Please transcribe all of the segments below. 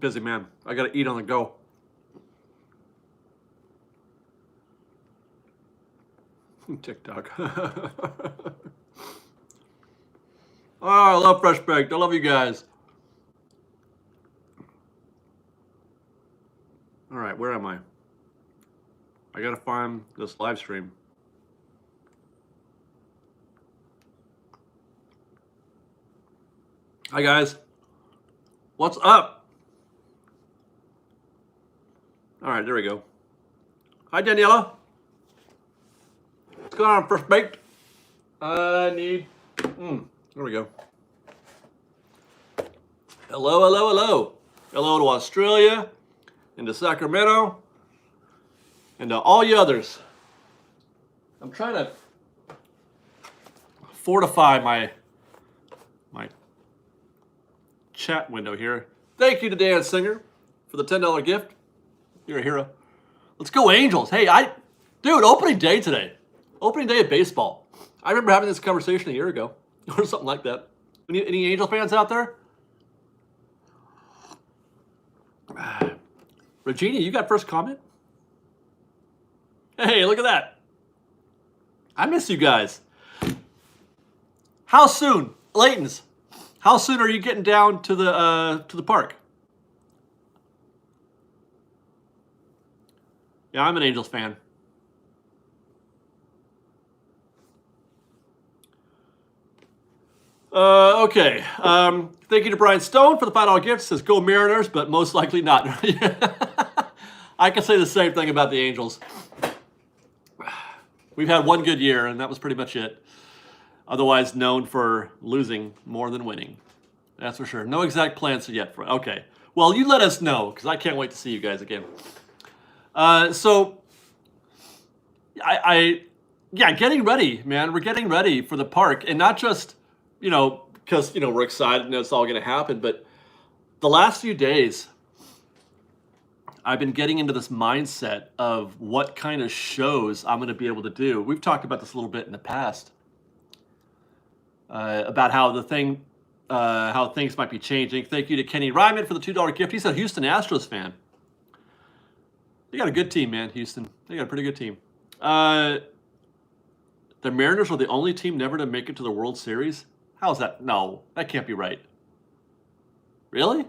busy, man. I got to eat on the go. TikTok. Oh, I love Fresh Baked. I love you guys. All right, where am I? I got to find this live stream. Hi, guys. What's up? All right, there we go. Hi, Daniela. What's going on, Fresh Baked? I need... there we go. Hello, hello, hello. Hello to Australia, and to Sacramento, and to all you others. I'm trying to fortify my chat window here. Thank you to Dan Singer for the $10 gift. You're a hero. Let's go Angels. Hey, dude, opening day today. Opening day of baseball. I remember having this conversation a year ago or something like that. Any Angel fans out there? Regina, you got first comment? Hey, look at that. I miss you guys. How soon, Layton's? How soon are you getting down to the park? Yeah, I'm an Angels fan. Okay. Thank you to Brian Stone for the $5 gift. Says go Mariners, but most likely not. I can say the same thing about the Angels. We've had one good year, and that was pretty much it. Otherwise known for losing more than winning. That's for sure. No exact plans yet. Okay. Well, you let us know, because I can't wait to see you guys again. So, yeah, getting ready, man. We're getting ready for the park. And not just, because, we're excited and it's all going to happen. But the last few days, I've been getting into this mindset of what kind of shows I'm going to be able to do. We've talked about this a little bit in the past. About how how things might be changing. Thank you to Kenny Ryman for the $2 gift. He's a Houston Astros fan. They got a good team, man, Houston. They got a pretty good team. The Mariners are the only team never to make it to the World Series. How's that? No, that can't be right. Really?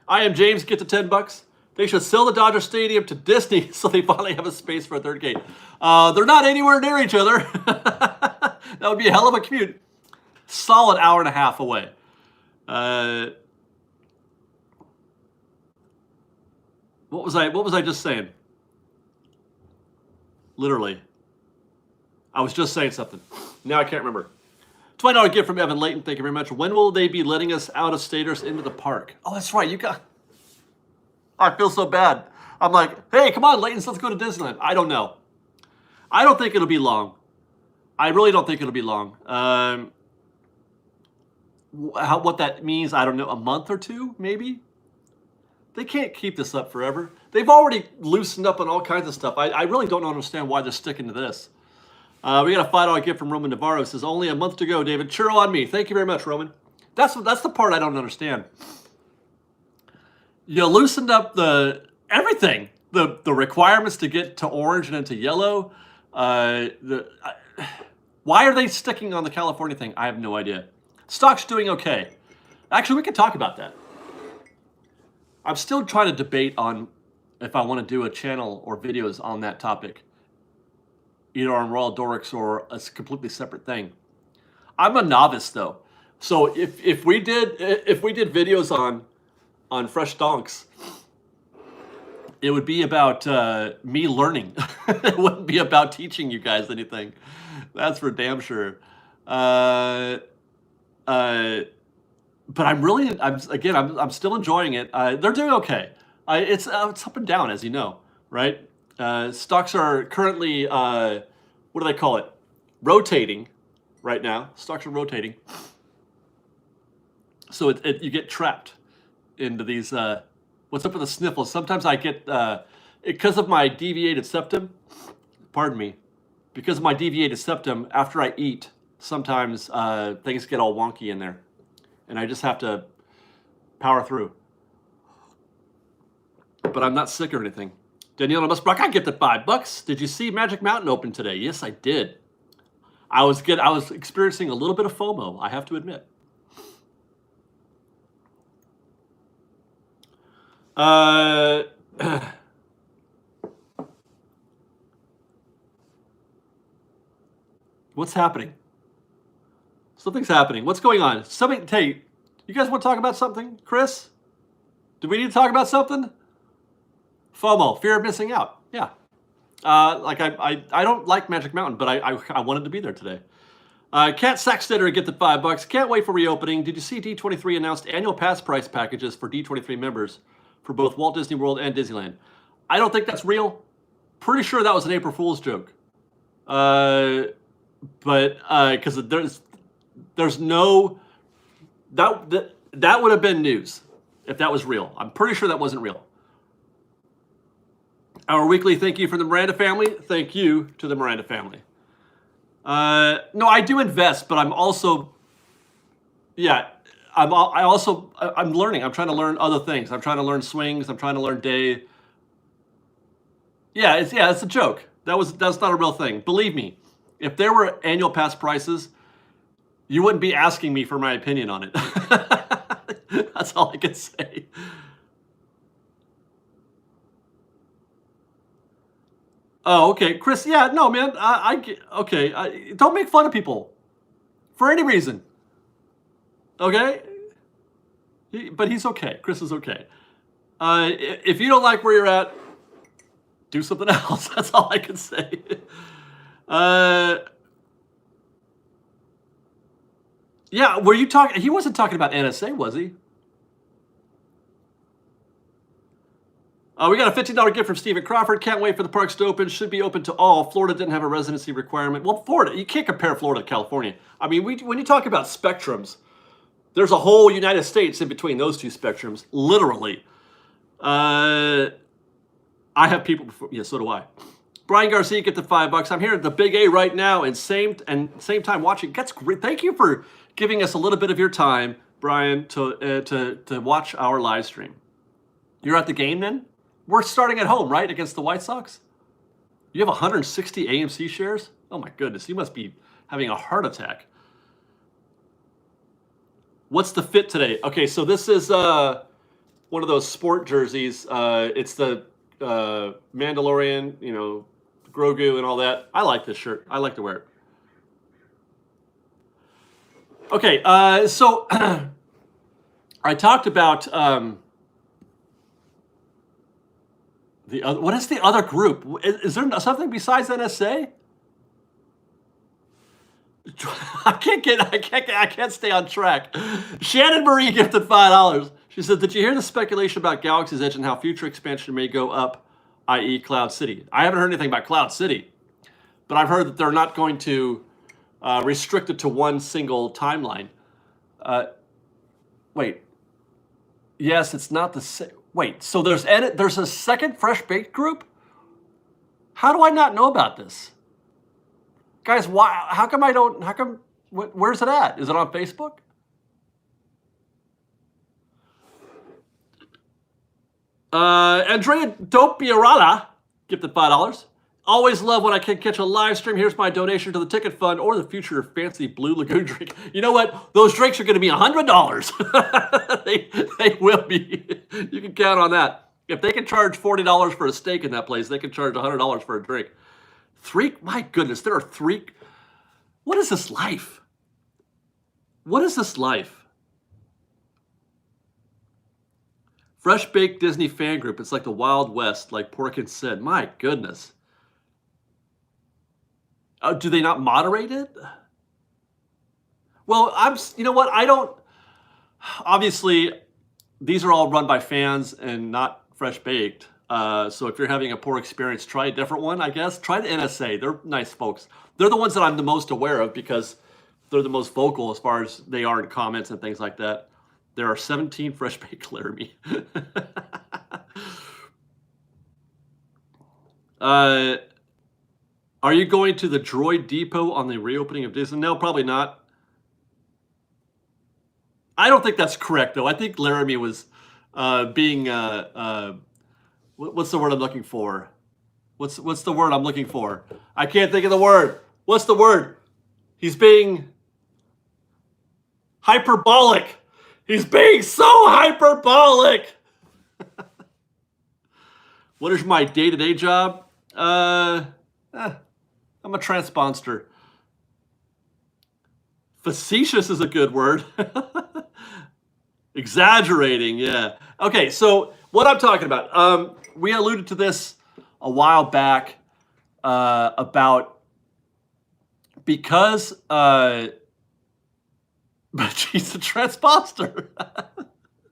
I am James. Get to $10. They should sell the Dodger Stadium to Disney so they finally have a space for a third gate. They're not anywhere near each other. That would be a hell of a commute. Solid hour and a half away. What was I just saying? Literally. I was just saying something. Now I can't remember. $20 gift from Evan Layton. Thank you very much. When will they be letting us out-of-staters into the park? Oh, that's right. I feel so bad. I'm like, hey, come on, Layton, let's go to Disneyland. I don't know. I don't think it'll be long. I really don't think it'll be long. What that means, I don't know, a month or two, maybe? They can't keep this up forever. They've already loosened up on all kinds of stuff. I really don't understand why they're sticking to this. We got a $5 gift from Roman Navarro. It says, only a month to go, David. Churro on me. Thank you very much, Roman. That's the part I don't understand. You loosened up everything. The requirements to get to orange and into yellow. Why are they sticking on the California thing? I have no idea. Stock's doing okay. Actually, we could talk about that. I'm still trying to debate on if I want to do a channel or videos on that topic. Either on Royal Doricks or a completely separate thing. I'm a novice though. So if we did videos on Fresh Donks, it would be about me learning. It wouldn't be about teaching you guys anything. That's for damn sure. But I'm still enjoying it. They're doing okay. It's up and down, as you know, right? Stocks are currently, what do they call it? Rotating right now. Stocks are rotating. So you get trapped into these, what's up with the sniffles? Sometimes I get, because of my deviated septum, pardon me, because of my deviated septum, after I eat, sometimes things get all wonky in there. And I just have to power through. but I'm not sick or anything. Daniela Musbrock, I get the $5. Did you see Magic Mountain open today? Yes, I did. I was experiencing a little bit of FOMO, I have to admit. What's happening? Something's happening. What's going on? Hey, you guys want to talk about something? Chris? Do we need to talk about something? FOMO, fear of missing out. Yeah. I don't like Magic Mountain, but I wanted to be there today. Cat Sackstetter get the $5. Can't wait for reopening. Did you see D23 announced annual pass price packages for D23 members for both Walt Disney World and Disneyland? I don't think that's real. Pretty sure that was an April Fool's joke. But because there's no that would have been news if that was real. I'm pretty sure that wasn't real. Our weekly thank you from the Miranda family. Thank you to the Miranda family. No, I do invest, but I'm also, I'm learning. I'm trying to learn other things. I'm trying to learn swings. I'm trying to learn day. It's a joke. That's not a real thing. Believe me, if there were annual pass prices, you wouldn't be asking me for my opinion on it. That's all I can say. Oh, okay, Chris. Yeah, no, man. Okay. Don't make fun of people for any reason. Okay, but he's okay. Chris is okay. If you don't like where you're at, do something else. That's all I can say. Yeah, were you talking? He wasn't talking about NSA, was he? We got a $15 gift from Stephen Crawford. Can't wait for the parks to open. Should be open to all. Florida didn't have a residency requirement. Well, Florida, you can't compare Florida to California. I mean, when you talk about spectrums, there's a whole United States in between those two spectrums, literally. I have people before. Yeah, so do I. Brian Garcia, get the $5. I'm here at the Big A right now, and same time watching. That's great. Thank you for giving us a little bit of your time, Brian, to watch our live stream. You're at the game then? We're starting at home, right, against the White Sox? You have 160 AMC shares? Oh my goodness, you must be having a heart attack. What's the fit today? Okay, so this is one of those sport jerseys. It's the Mandalorian, Grogu and all that. I like this shirt. I like to wear it. Okay, so I talked about what is the other group? Is there something besides NSA? I can't stay on track. Shannon Marie gifted $5. She said, "Did you hear the speculation about Galaxy's Edge and how future expansion may go up, i.e. Cloud City?" I haven't heard anything about Cloud City, but I've heard that they're not going to restrict it to one single timeline. Wait. Yes, it's not the same. Wait, so there's a second Fresh Baked group? How do I not know about this? Guys, why? How come where's it at? Is it on Facebook? Andrea Dopiarala, gifted $5. Always love when I can catch a live stream. Here's my donation to the ticket fund or the future fancy Blue Lagoon drink. You know what? Those drinks are going to be $100. They will be. You can count on that. If they can charge $40 for a steak in that place, they can charge $100 for a drink. My goodness, there are 3. What is this life? What is this life? Fresh Baked Disney fan group. It's like the Wild West, like Porkins said. My goodness. Do they not moderate it? Well, you know what? I don't. Obviously, these are all run by fans and not Fresh Baked. So if you're having a poor experience, try a different one, I guess. Try the NSA. They're nice folks. They're the ones that I'm the most aware of because they're the most vocal as far as they are in comments and things like that. There are 17 Fresh Baked Laramie. Are you going to the Droid Depot on the reopening of Disney? No, probably not. I don't think that's correct, though. I think Laramie was being What's the word I'm looking for? What's the word I'm looking for? I can't think of the word. What's the word? He's being hyperbolic. He's being so hyperbolic. What is my day-to-day job? I'm a transponder. Facetious is a good word. Exaggerating, yeah. Okay, so what I'm talking about, we alluded to this a while back about because, but she's a transponder.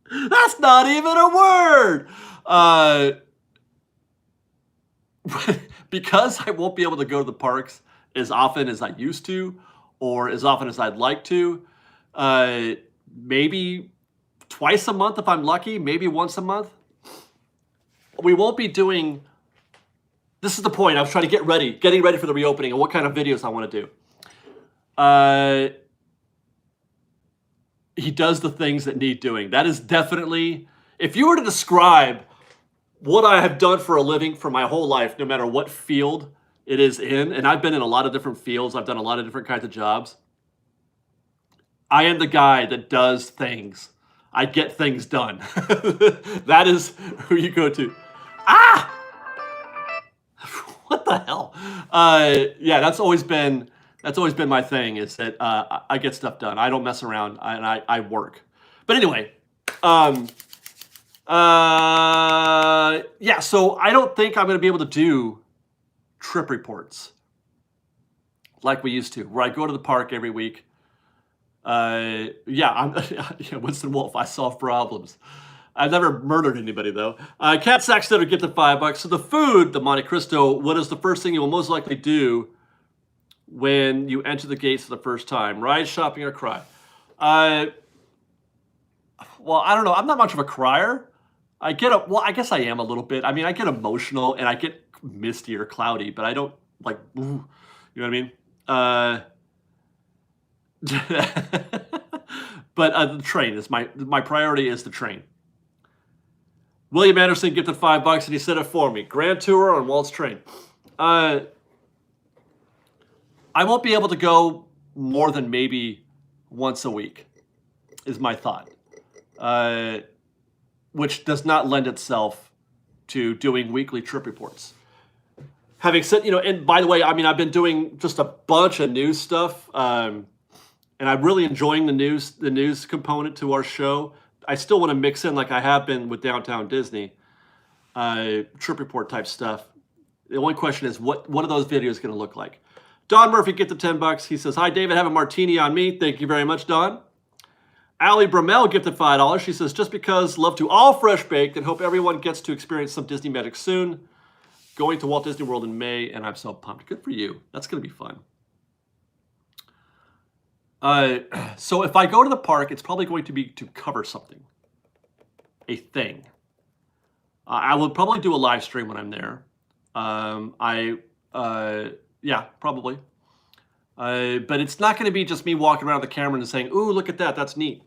That's not even a word. Because I won't be able to go to the parks as often as I used to, or as often as I'd like to, maybe twice a month if I'm lucky, maybe once a month. We won't be doing, this is the point, I was trying to getting ready for the reopening and what kind of videos I want to do. He does the things that need doing. That is definitely, if you were to describe what I have done for a living for my whole life, no matter what field it is in, and I've been in a lot of different fields, I've done a lot of different kinds of jobs. I am the guy that does things. I get things done. That is who you go to. Ah! What the hell? Yeah, that's always been my thing, is that I get stuff done. I don't mess around, and I work. But anyway, yeah, so I don't think I'm going to be able to do trip reports like we used to, where I go to the park every week. Yeah, Winston Wolf, I solve problems. I've never murdered anybody, though. Cat Sackstetter gifted $5. So the food, the Monte Cristo, what is the first thing you will most likely do when you enter the gates for the first time? Ride, shopping, or cry? Well, I don't know. I'm not much of a crier. I guess I am a little bit. I mean, I get emotional and I get misty or cloudy, but I don't like, you know what I mean? But the train is my priority is the train. William Anderson gifted $5 and he said it for me. Grand tour on Walt's train. I won't be able to go more than maybe once a week, is my thought. Which does not lend itself to doing weekly trip reports. Having said, and by the way, I mean, I've been doing just a bunch of news stuff, and I'm really enjoying the news component to our show. I still want to mix in, like I have been with Downtown Disney, trip report type stuff. The only question is, what are those videos going to look like? Don Murphy get the $10. He says, "Hi, David, have a martini on me." Thank you very much, Don. Allie Brummel gifted $5. She says, "Just because, love to all Fresh Baked and hope everyone gets to experience some Disney magic soon. Going to Walt Disney World in May, and I'm so pumped." Good for you. That's going to be fun. So if I go to the park, it's probably going to be to cover something, a thing. I will probably do a live stream when I'm there. Yeah, probably. But it's not going to be just me walking around with the camera and saying, "Ooh, look at that, that's neat,"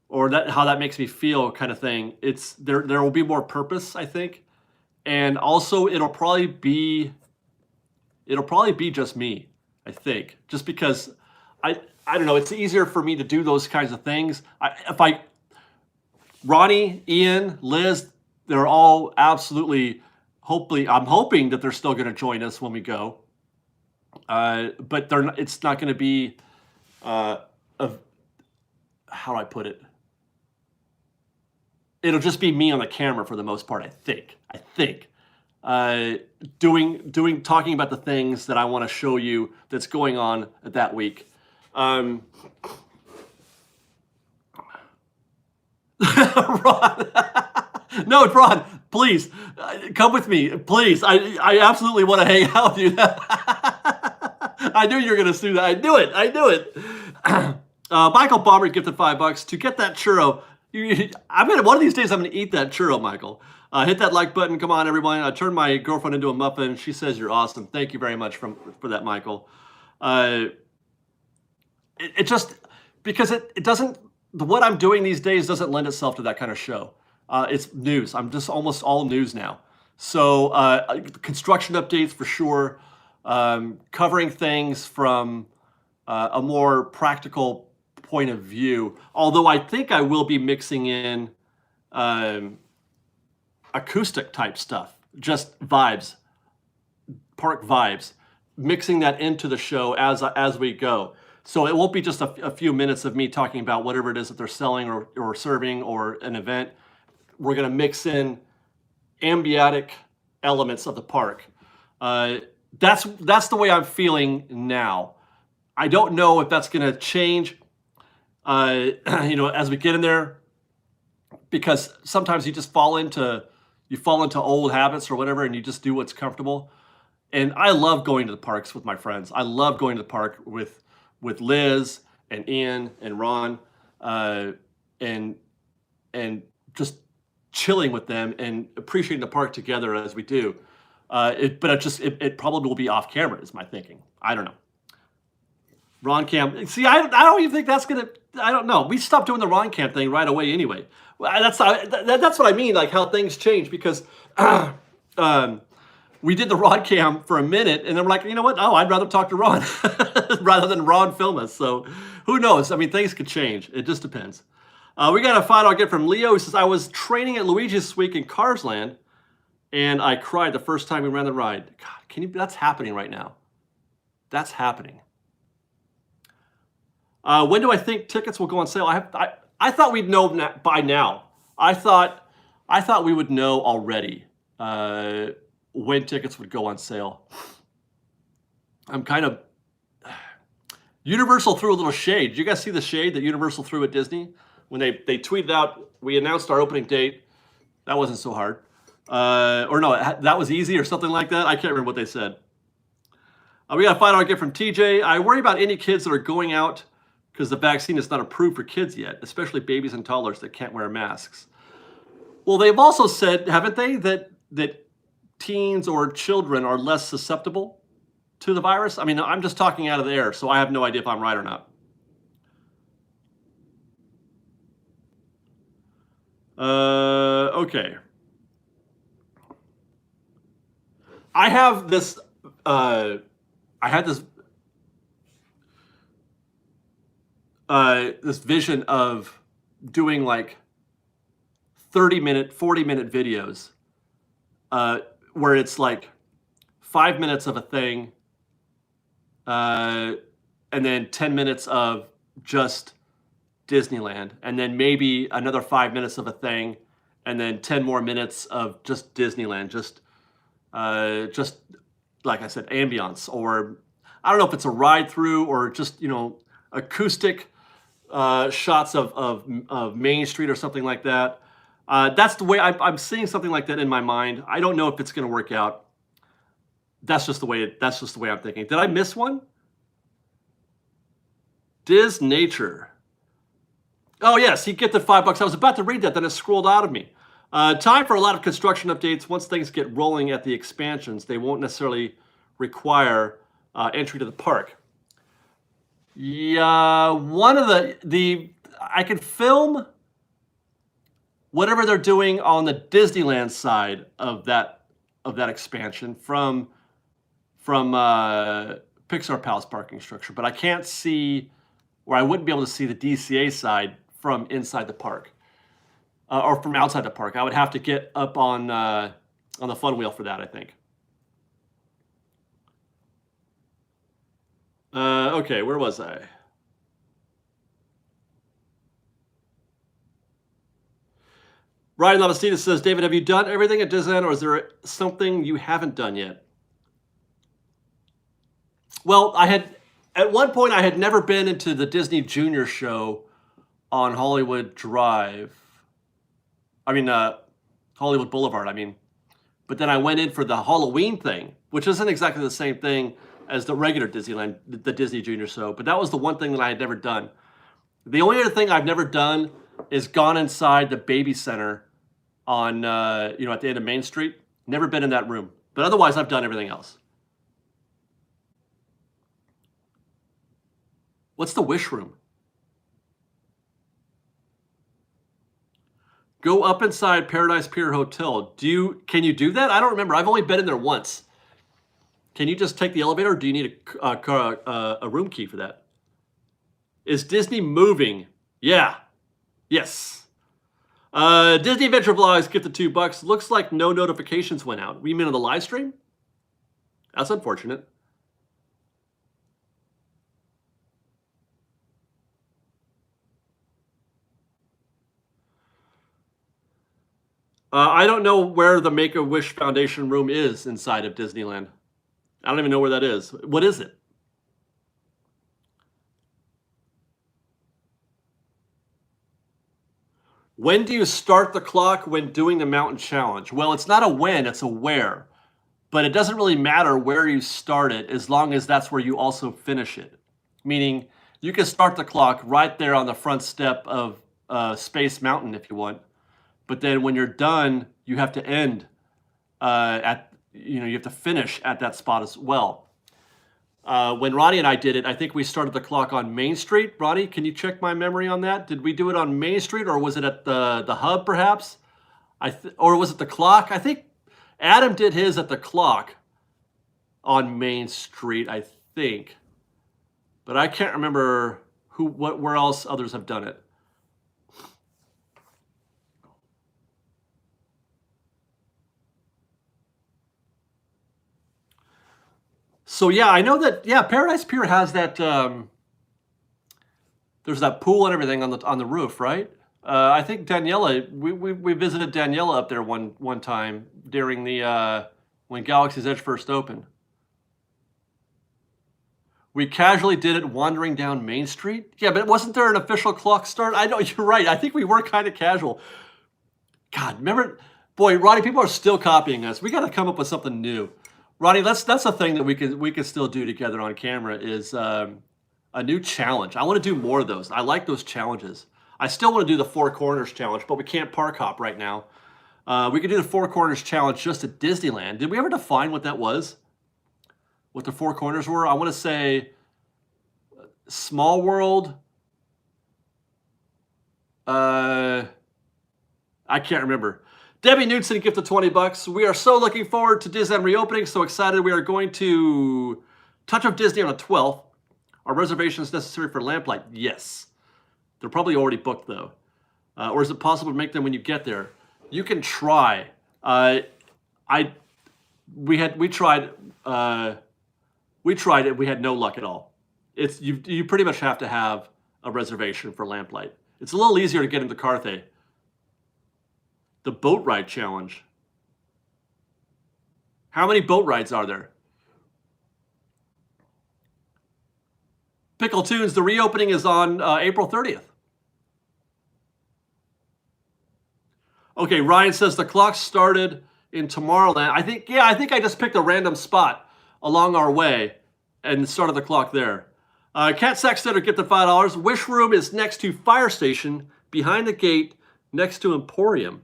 or how that makes me feel, kind of thing. It's there will be more purpose, I think, and also it'll probably be just me, I think, just because I don't know. It's easier for me to do those kinds of things. Ronnie, Ian, Liz, they're all absolutely. Hopefully, I'm hoping that they're still going to join us when we go. But it's not going to be, how do I put it? It'll just be me on the camera for the most part, I think. Talking about the things that I want to show you that's going on that week. Ron. No, Ron, please, come with me, please. I absolutely want to hang out with you. I knew you were going to do that. I knew it. Michael Bomber gifted $5 to get that churro. One of these days I'm going to eat that churro, Michael. Hit that like button. Come on, everyone. I turned my girlfriend into a muffin. She says you're awesome. Thank you very much for that, Michael. It just, because it doesn't, what I'm doing these days doesn't lend itself to that kind of show. It's news. I'm just almost all news now. So construction updates for sure, covering things from a more practical point of view. Although I think I will be mixing in um, acoustic type stuff, just vibes, park vibes, mixing that into the show as we go. So it won't be just a few minutes of me talking about whatever it is that they're selling or serving or an event. We're going to mix in ambient elements of the park. Uh, that's the way I'm feeling now. I don't know if that's going to change, as we get in there, because sometimes you just fall into old habits or whatever, and you just do what's comfortable. And I love going to the parks with my friends. I love going to the park with Liz and Ian and Ron, and just chilling with them and appreciating the park together as we do. It probably will be off camera, is my thinking. I don't know. Ron Cam. See, I don't even think that's gonna. I don't know. We stopped doing the Ron Cam thing right away anyway. That's what I mean. Like how things change because we did the Ron Cam for a minute, and then we're like, you know what? Oh, I'd rather talk to Ron rather than Ron film us. So who knows? I mean, things could change. It just depends. We got a $5 gift from Leo. He says, I was training at Luigi's this week in Cars Land, and I cried the first time we ran the ride. God, that's happening right now. That's happening. When do I think tickets will go on sale? I thought we'd know by now. I thought we would know already when tickets would go on sale. I'm kind of... Universal threw a little shade. Did you guys see the shade that Universal threw at Disney? When they tweeted out, we announced our opening date. That wasn't so hard. Or no, that was easy or something like that. I can't remember what they said. We got a $5 gift from TJ. I worry about any kids that are going out because the vaccine is not approved for kids yet, especially babies and toddlers that can't wear masks. Well, they've also said, haven't they, that teens or children are less susceptible to the virus? I mean, I'm just talking out of the air, so I have no idea if I'm right or not. Okay. I have this, this vision of doing like 30-minute, 40-minute videos, where it's like 5 minutes of a thing, and then 10 minutes of just Disneyland, and then maybe another 5 minutes of a thing, and then 10 more minutes of just Disneyland, just like I said, ambience, or I don't know if it's a ride through or just, acoustic shots of Main Street or something like that. That's the way I'm seeing something like that in my mind. I don't know if it's going to work out. That's just the way I'm thinking. Did I miss one? Diz Nature. Oh yes, he gifted $5. I was about to read that, then it scrolled out of me. Time for a lot of construction updates. Once things get rolling at the expansions, they won't necessarily require entry to the park. Yeah, one of I can film whatever they're doing on the Disneyland side of that expansion from Pixar Palace parking structure, but I can't see, or I wouldn't be able to see the DCA side from inside the park or from outside the park. I would have to get up on the fun wheel for that, I think. Okay, where was I? Ryan Lavastina says, David, have you done everything at Disneyland, or is there something you haven't done yet? Well, at one point I had never been into the Disney Junior show on Hollywood Drive. I mean, Hollywood Boulevard, I mean. But then I went in for the Halloween thing, which isn't exactly the same thing as the regular Disneyland, the Disney Junior show. But that was the one thing that I had never done. The only other thing I've never done is gone inside the baby center on, at the end of Main Street. Never been in that room. But otherwise, I've done everything else. What's the Wish Room? Go up inside Paradise Pier Hotel. Can you do that? I don't remember. I've only been in there once. Can you just take the elevator, or do you need a room key for that? Is Disney moving? Yeah. Yes. Disney Adventure Vlogs, get the $2. Looks like no notifications went out. You mean on the live stream? That's unfortunate. I don't know where the Make-A-Wish Foundation room is inside of Disneyland. I don't even know where that is. What is it? When do you start the clock when doing the mountain challenge? Well, it's not a when, it's a where. But it doesn't really matter where you start it as long as that's where you also finish it. Meaning, you can start the clock right there on the front step of Space Mountain if you want. But then when you're done, you have to end you have to finish at that spot as well. When Ronnie and I did it, I think we started the clock on Main Street. Ronnie, can you check my memory on that? Did we do it on Main Street, or was it at the hub perhaps? Or was it the clock? I think Adam did his at the clock on Main Street, I think. But I can't remember where else others have done it. So yeah, I know that Paradise Pier has that. There's that pool and everything on the roof, right? I think Daniela, we visited Daniela up there one time during the when Galaxy's Edge first opened. We casually did it wandering down Main Street. Yeah, but wasn't there an official clock start? I know you're right. I think we were kind of casual. God, remember, boy, Ronnie, people are still copying us. We got to come up with something new. Ronnie, that's a thing that we can still do together on camera is a new challenge. I want to do more of those. I like those challenges. I still want to do the Four Corners challenge, but we can't park hop right now. We could do the Four Corners challenge just at Disneyland. Did we ever define what that was? What the Four Corners were? I want to say Small World. I can't remember. Debbie Knudsen gifted $20. We are so looking forward to Disneyland reopening. So excited. We are going to Touch of Disney on the 12th. Are reservations necessary for Lamplight? Yes. They're probably already booked though. Or is it possible to make them when you get there? You can try. We tried it. We had no luck at all. You pretty much have to have a reservation for Lamplight. It's a little easier to get into Carthay. The boat ride challenge. How many boat rides are there? Pickle Tunes, the reopening is on April 30th. Okay, Ryan says the clock started in Tomorrowland. I think I just picked a random spot along our way and started the clock there. Cat Sextetter get the $5. Wish Room is next to Fire Station, behind the gate, next to Emporium.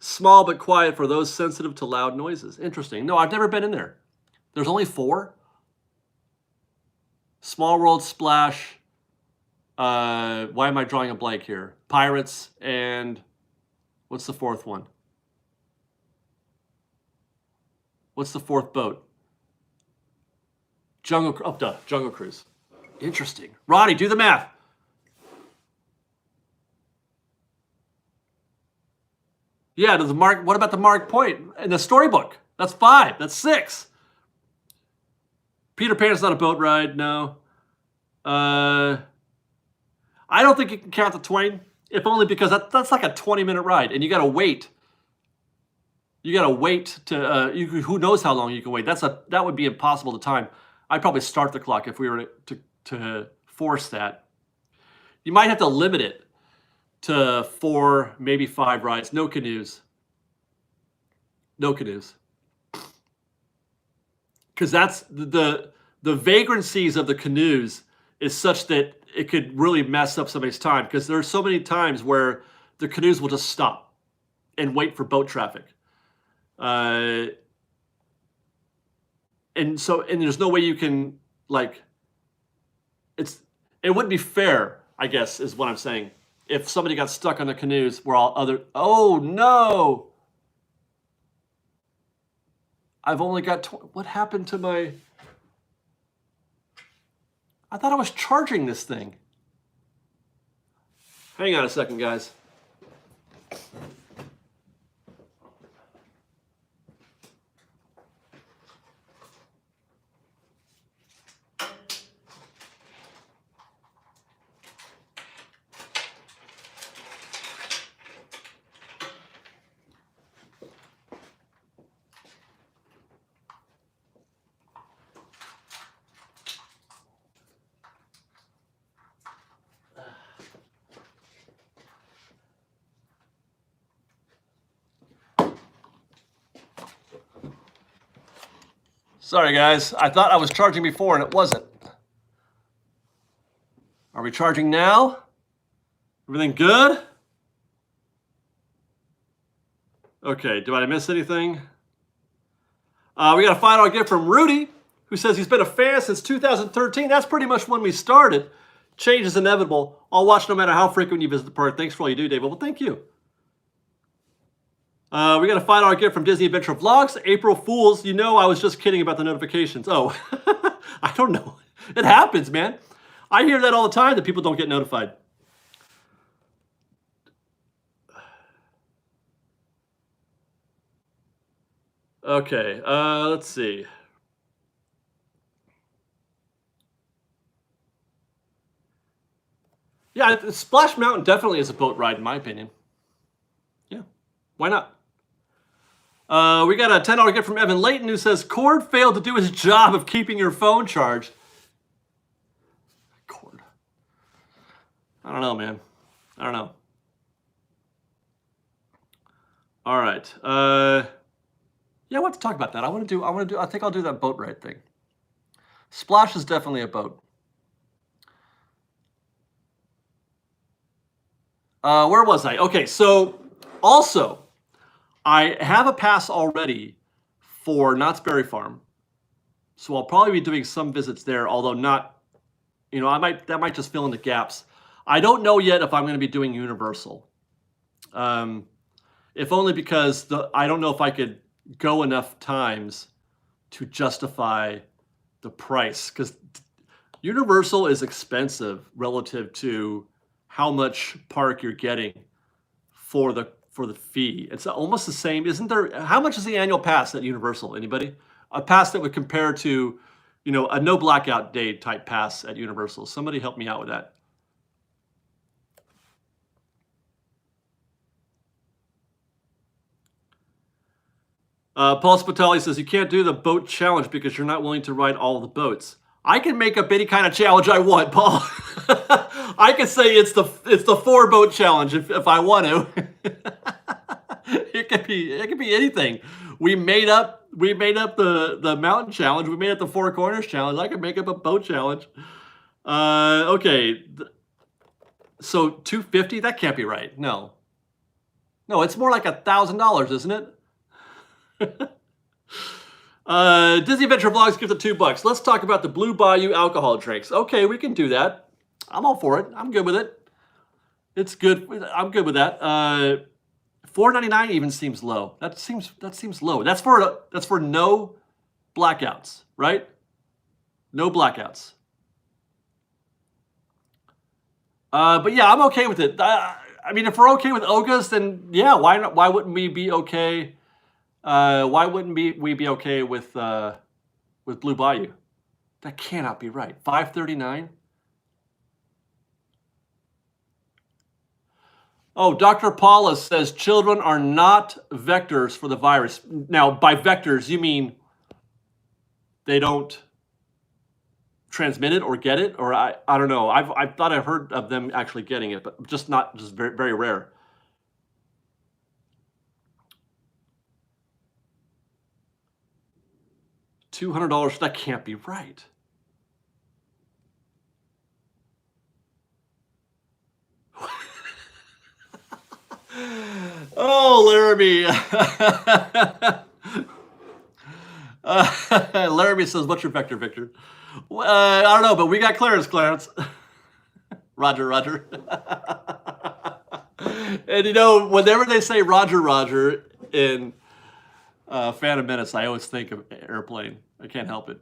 Small but quiet for those sensitive to loud noises. Interesting. No, I've never been in there. There's only 4. Small World, Splash. Why am I drawing a blank here? Pirates and what's the 4th one? What's the 4th boat? Jungle Cruise. Interesting. Ronnie, do the math. Yeah, what about the Mark Point in the storybook? That's 5. That's 6. Peter Pan's not a boat ride, no. I don't think you can count the Twain, if only because that's like a 20-minute ride, and you gotta wait. You gotta wait to who knows how long you can wait. That would be impossible to time. I'd probably start the clock if we were to force that. You might have to limit it to 4, maybe 5 rides. No canoes. No canoes. Because that's the vagrancies of the canoes is such that it could really mess up somebody's time. Because there are so many times where the canoes will just stop and wait for boat traffic. And there's no way you can it wouldn't be fair, I guess, is what I'm saying. if somebody got stuck on the canoes where all other... Oh, no! I've only got... What happened to my... I thought I was charging this thing. Hang on a second, guys. Sorry, guys. I thought I was charging before, and it wasn't. Are we charging now? Everything good? Okay, did I miss anything? We got a $5 gift from Rudy, who says he's been a fan since 2013. That's pretty much when we started. Change is inevitable. I'll watch no matter how frequent you visit the park. Thanks for all you do, Dave. Well, thank you. We got a $5 gift from Disney Adventure Vlogs. April Fools, you know I was just kidding about the notifications. Oh, I don't know. It happens, man. I hear that all the time, that people don't get notified. Okay, let's see. Yeah, Splash Mountain definitely is a boat ride, in my opinion. Yeah, why not? We got a $10 gift from Evan Layton, who says, Cord failed to do his job of keeping your phone charged. Cord. I don't know, man. I don't know. All right. Yeah, I want to talk about that. I think I'll do that boat ride thing. Splash is definitely a boat. Where was I? Okay, so also, I have a pass already for Knott's Berry Farm. So I'll probably be doing some visits there, although not, that might just fill in the gaps. I don't know yet if I'm going to be doing Universal. If only because I don't know if I could go enough times to justify the price, because Universal is expensive relative to how much park you're getting for the fee. It's almost the same, isn't there? How much is the annual pass at Universal? Anybody? A pass that would compare to, a no blackout day type pass at Universal. Somebody help me out with that. Paul Spitali says, you can't do the boat challenge because you're not willing to ride all the boats. I can make up any kind of challenge I want, Paul. I can say it's the 4-boat challenge if I want to. It could be anything. We made up the mountain challenge. We made up the 4 corners challenge. I could make up a boat challenge. Okay. So $250? That can't be right. No, it's more like $1,000, isn't it? Disney Adventure Vlogs gives it $2. Let's talk about the Blue Bayou alcohol drinks. Okay, we can do that. I'm all for it. I'm good with it. It's good. I'm good with that. $4.99 even seems low. That seems low. That's for no blackouts, right? No blackouts. But yeah, I'm okay with it. I mean, if we're okay with Oga's, then yeah, why not? Why wouldn't we be okay? Why wouldn't we be okay with Blue Bayou? That cannot be right. $5.39. Oh, Dr. Paula says children are not vectors for the virus. Now, by vectors, you mean they don't transmit it or get it, or I don't know. I thought I heard of them actually getting it, but just very, very rare. $200, that can't be right. Oh, Laramie. Laramie says, what's your vector, Victor? I don't know, but we got Clarence. Roger. And you know, whenever they say Roger Roger in Phantom Menace, I always think of Airplane. I can't help it.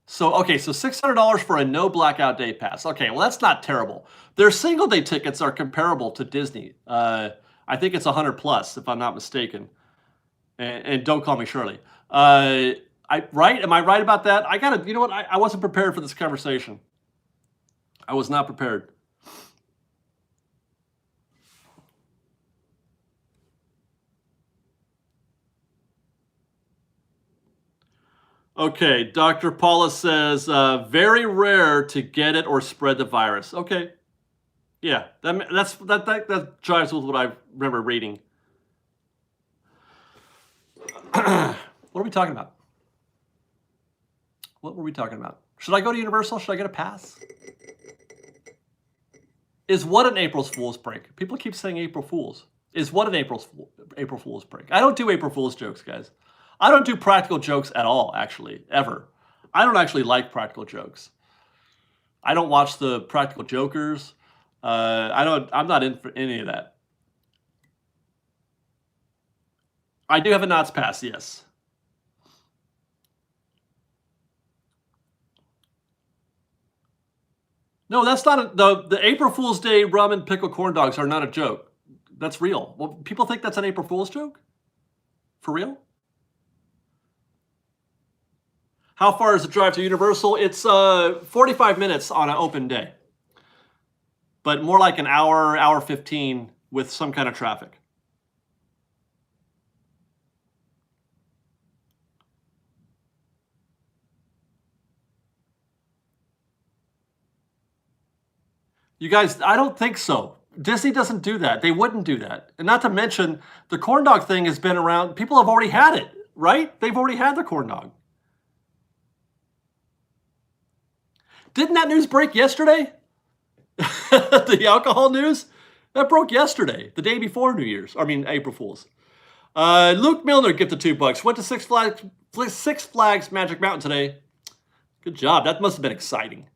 So, okay, so $600 for a no blackout day pass. Okay, well, that's not terrible. Their single day tickets are comparable to Disney. I think it's 100 plus, if I'm not mistaken. And don't call me Shirley. Right? Am I right about that? You know what? I wasn't prepared for this conversation. I was not prepared. Okay, Dr. Paula says, very rare to get it or spread the virus. Okay. Yeah, that jives with what I remember reading. What are we talking about? What were we talking about? Should I go to Universal? Should I get a pass? Is what an April Fool's prank? People keep saying April Fools. Is what an April Fool's prank? I don't do April Fool's jokes, guys. I don't do practical jokes at all, actually, ever. I don't actually like practical jokes. I don't watch the Practical Jokers. I'm not in for any of that. I do have a Knott's Pass, yes. No, that's not the April Fool's Day rum and pickle corn dogs are not a joke. That's real. Well, people think that's an April Fool's joke? For real? How far is the drive to Universal? It's 45 minutes on an open day. But more like an hour 15 with some kind of traffic. You guys, I don't think so. Disney doesn't do that. They wouldn't do that. And not to mention, the corn dog thing has been around. People have already had it, right? They've already had the corn dog. Didn't that news break yesterday? The alcohol news? That broke yesterday, the day before New Year's. I mean, April Fool's. Luke Milner gifted $2. Went to Six Flags Magic Mountain today. Good job. That must have been exciting.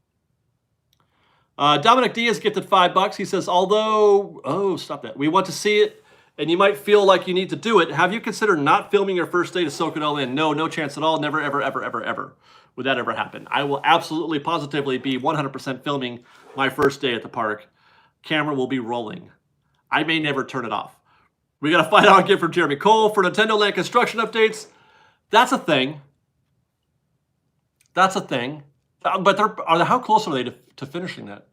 Dominic Diaz gifted $5. He says, stop that. We want to see it, and you might feel like you need to do it. Have you considered not filming your first day to soak it all in? No chance at all. Never, ever, ever, ever, ever would that ever happen. I will absolutely, positively be 100% filming my first day at the park. Camera will be rolling. I may never turn it off. We got to find out a gift from Jeremy Cole for Nintendo Land construction updates. That's a thing. That's a thing. But how close are they to finishing that?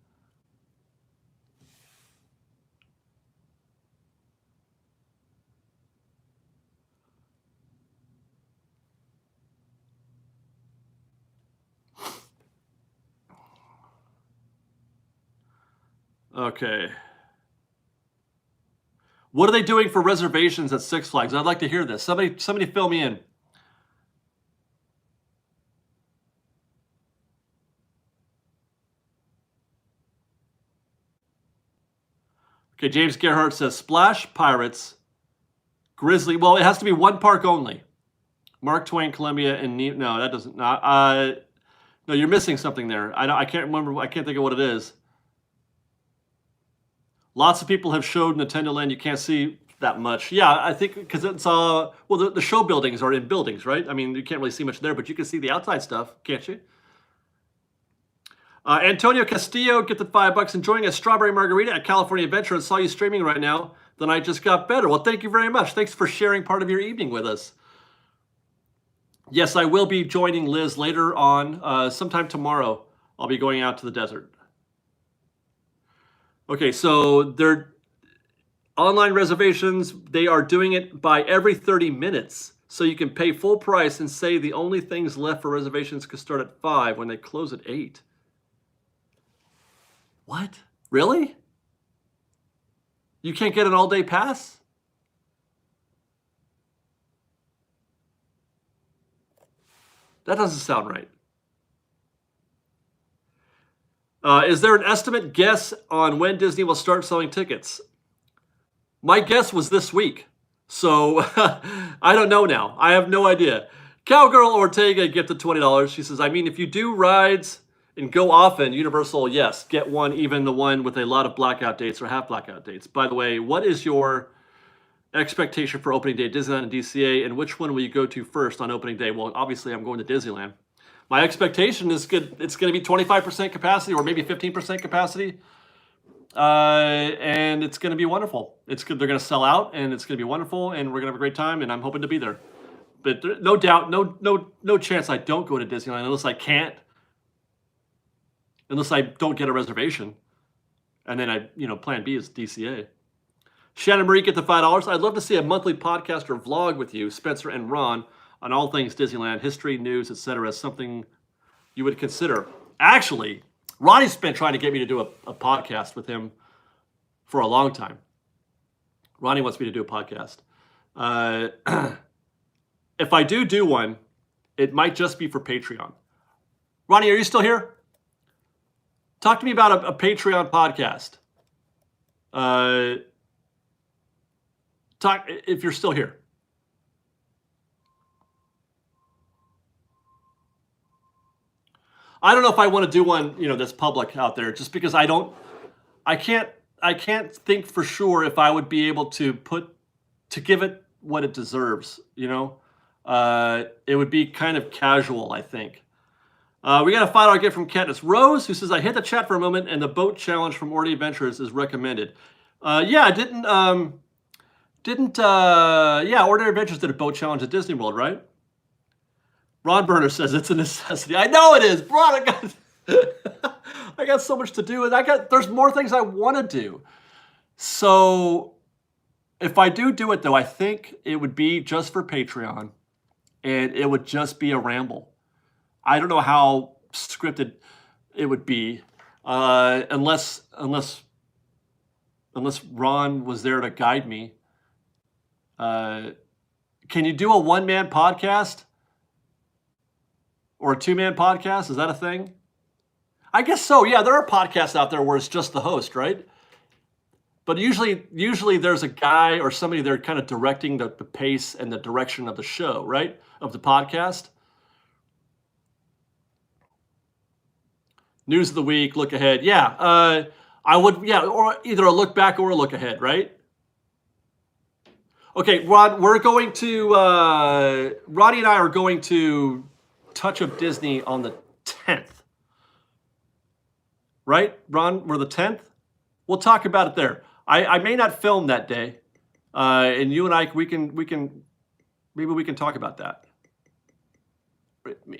Okay. What are they doing for reservations at Six Flags? I'd like to hear this. Somebody fill me in. Okay, James Gerhardt says Splash, Pirates, Grizzly. Well, it has to be one park only. Mark Twain, Columbia, and no, that doesn't. No, you're missing something there. I can't remember. I can't think of what it is. Lots of people have showed Nintendo Land. You can't see that much. Yeah, I think because it's well, the show buildings are in buildings, right? I mean, you can't really see much there, but you can see the outside stuff, can't you? Antonio Castillo, get the $5. Enjoying a strawberry margarita at California Adventure and saw you streaming right now. Then I just got better. Well, thank you very much. Thanks for sharing part of your evening with us. Yes, I will be joining Liz later on, sometime tomorrow. I'll be going out to the desert. Okay, so they're online reservations. They are doing it by every 30 minutes. So you can pay full price and say the only things left for reservations could start at 5 when they close at 8. What? Really? You can't get an all-day pass? That doesn't sound right. Is there an estimate guess on when Disney will start selling tickets? My guess was this week. So I don't know now. I have no idea. Cowgirl Ortega gifted $20. She says, I mean, if you do rides And go often, Universal, yes. Get one, even the one with a lot of blackout dates or half blackout dates. By the way, what is your expectation for opening day at Disneyland and DCA, and which one will you go to first on opening day? Well, obviously, I'm going to Disneyland. My expectation is good. It's going to be 25% capacity or maybe 15% capacity, and it's going to be wonderful. It's good. They're going to sell out, and it's going to be wonderful, and we're going to have a great time. And I'm hoping to be there. But no doubt, no chance I don't go to Disneyland unless I can't, unless I don't get a reservation, and then plan B is DCA. Shannon Marie, get the $5. I'd love to see a monthly podcast or vlog with you, Spencer and Ron, on all things Disneyland, history, news, etc. Something you would consider. Actually, Ronnie's been trying to get me to do a podcast with him for a long time. Ronnie wants me to do a podcast. If I do one, it might just be for Patreon. Ronnie, are you still here? Talk to me about a Patreon podcast. Talk if you're still here. I don't know if I want to do one, that's public out there, just because I can't think for sure if I would be able to give it what it deserves. It would be kind of casual, I think. We got a $5 gift from Katniss Rose, who says, I hit the chat for a moment, and the boat challenge from Orty Adventures is recommended. Yeah, Ordinary Adventures did a boat challenge at Disney World, right? Ron Burner says it's a necessity. I know it is, Ron. I got so much to do, and there's more things I want to do. So if I do it, though, I think it would be just for Patreon, and it would just be a ramble. I don't know how scripted it would be, unless Ron was there to guide me. Can you do a one-man podcast or a two-man podcast? Is that a thing? I guess so. Yeah, there are podcasts out there where it's just the host, right? But usually there's a guy or somebody there kind of directing the pace and the direction of the show, right? Of the podcast. News of the week, look ahead. Yeah, I would, or either a look back or a look ahead, right? Okay, Rod, Ronnie and I are going to Touch of Disney on the 10th. Right, Ron? We're the 10th? We'll talk about it there. I may not film that day, and you and I, maybe we can talk about that.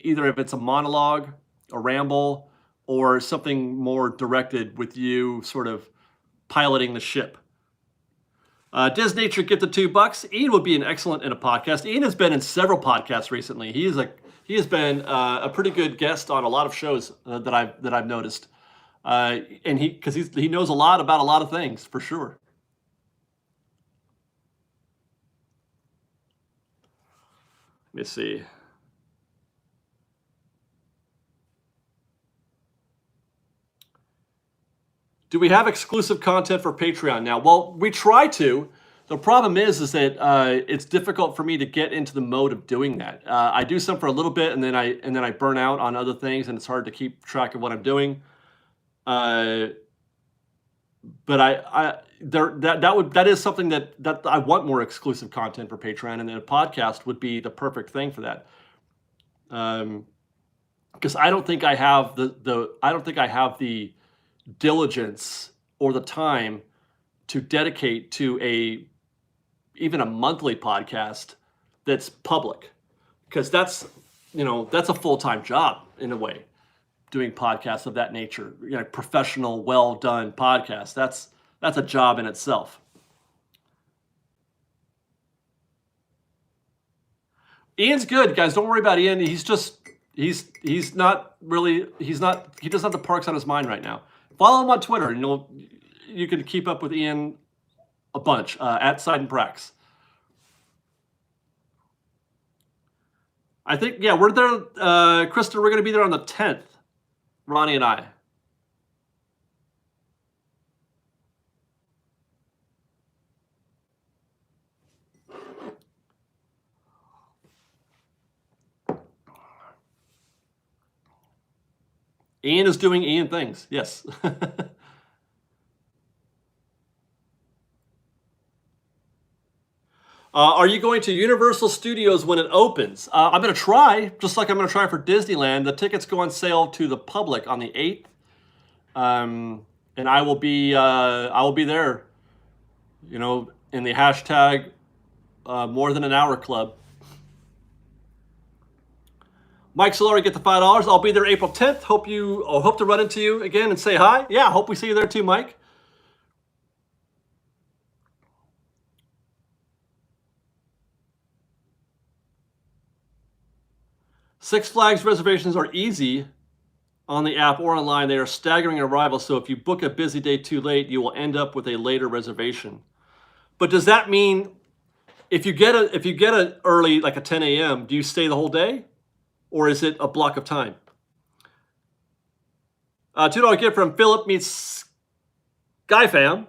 Either if it's a monologue, a ramble, or something more directed with you sort of piloting the ship. Disnature, get the $2. Ian would be an excellent in a podcast. Ian has been in several podcasts recently. He has been a pretty good guest on a lot of shows that I've noticed, and he knows a lot about a lot of things for sure. Let me see. Do we have exclusive content for Patreon now? Well, we try to. The problem is that it's difficult for me to get into the mode of doing that. I do some for a little bit, and then I burn out on other things, and it's hard to keep track of what I'm doing. But that is something that I want more exclusive content for Patreon, and then a podcast would be the perfect thing for that. Because I don't think I have the diligence or the time to dedicate to even a monthly podcast that's public, because that's a full-time job in a way, doing podcasts of that nature, professional, well done podcasts. That's a job in itself. Ian's good, guys. Don't worry about Ian. He doesn't have the parks on his mind right now. Follow him on Twitter, and you can keep up with Ian a bunch at Side and Prax. I think, we're there. Krista, we're going to be there on the 10th, Ronnie and I. Ian is doing Ian things. Yes. Are you going to Universal Studios when it opens? I'm going to try, just like I'm going to try for Disneyland. The tickets go on sale to the public on the 8th, and I will be there. You know, in the hashtag more than an hour club. Mike Solari, get the $5. I'll be there April 10th. Hope to run into you again and say hi. Yeah, hope we see you there too, Mike. Six Flags reservations are easy on the app or online. They are staggering arrival, so if you book a busy day too late, you will end up with a later reservation. But does that mean if you get a early, like a 10 a.m., do you stay the whole day? Or is it a block of time? $2 gift from Philip meets Guy Fam.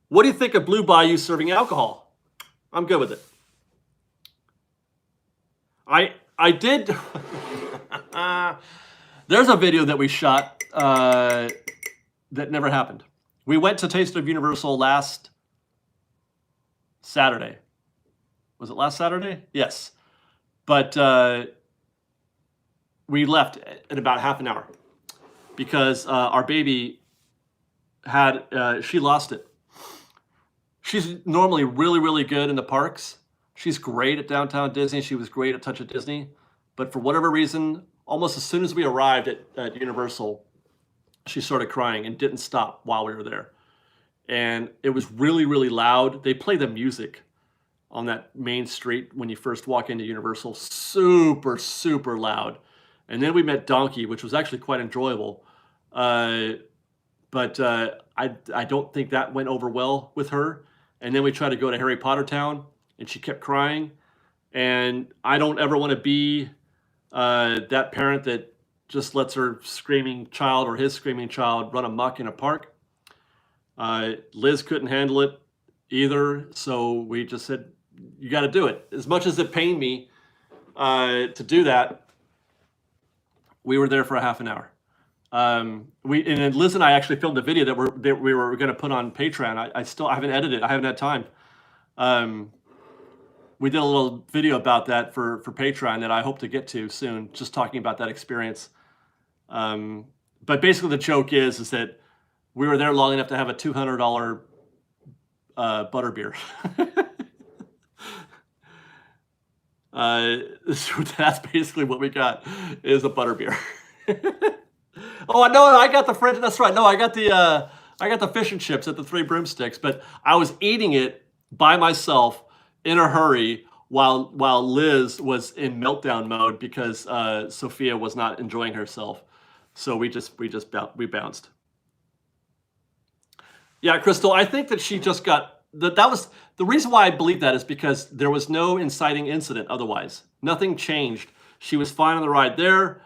What do you think of Blue Bayou serving alcohol? I'm good with it. I did. There's a video that we shot that never happened. We went to Taste of Universal last Saturday. Was it last Saturday? Yes. But we left in about half an hour because our baby she lost it. She's normally really, really good in the parks. She's great at Downtown Disney. She was great at Touch of Disney. But for whatever reason, almost as soon as we arrived at Universal, she started crying and didn't stop while we were there. And it was really, really loud. They play the music on that main street when you first walk into Universal. Super, super loud. And then we met Donkey, which was actually quite enjoyable. But I don't think that went over well with her. And then we tried to go to Harry Potter Town, and she kept crying. And I don't ever want to be that parent that just lets her screaming child or his screaming child run amok in a park. Liz couldn't handle it either, so we just said, you got to do it. As much as it pained me to do that, we were there for a half an hour. And then Liz and I actually filmed a video that we were going to put on Patreon. I haven't edited it. I haven't had time. We did a little video about that for Patreon that I hope to get to soon, just talking about that experience. But basically the joke is that we were there long enough to have a $200 butterbeer. So that's basically what we got, is a butterbeer. Oh, no, I got the French. That's right. No, I got the fish and chips at the Three Broomsticks, but I was eating it by myself in a hurry while Liz was in meltdown mode because Sophia was not enjoying herself. So we bounced. Yeah, Crystal, I think that she just got that was the reason why I believe that is because there was no inciting incident otherwise. Nothing changed. She was fine on the ride there.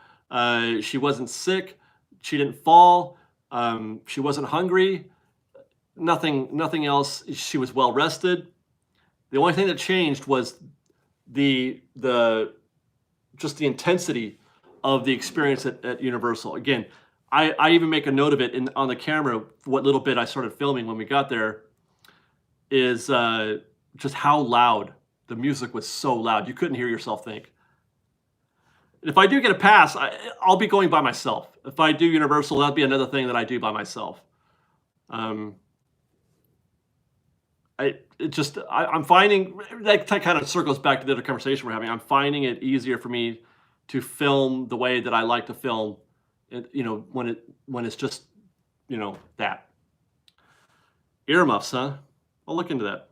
She wasn't sick. She didn't fall. She wasn't hungry. Nothing else. She was well rested. The only thing that changed was just the intensity of the experience at Universal. Again, I even make a note of it on the camera. What little bit I started filming when we got there is just how loud the music was. So loud you couldn't hear yourself think. If I do get a pass, I'll be going by myself. If I do Universal, that'll be another thing that I do by myself. I'm finding that kind of circles back to the other conversation we're having. I'm finding it easier for me to film the way that I like to film. When it's just, that. Earmuffs, huh? I'll look into that.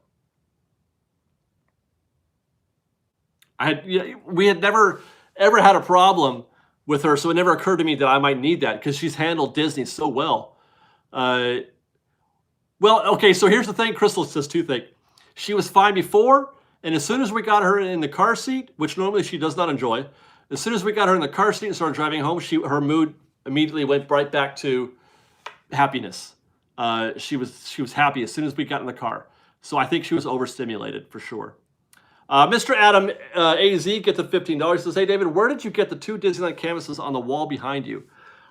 We had never ever had a problem with her, so it never occurred to me that I might need that because she's handled Disney so well. Well, okay, so here's the thing. Crystal says two things. She was fine before, and as soon as we got her in the car seat, which normally she does not enjoy, as soon as we got her in the car seat and started driving home, her mood immediately went right back to happiness. She was happy as soon as we got in the car. So I think she was overstimulated for sure. Mr. Adam AZ gets the $15. Says, hey, David, where did you get the 2 Disneyland canvases on the wall behind you?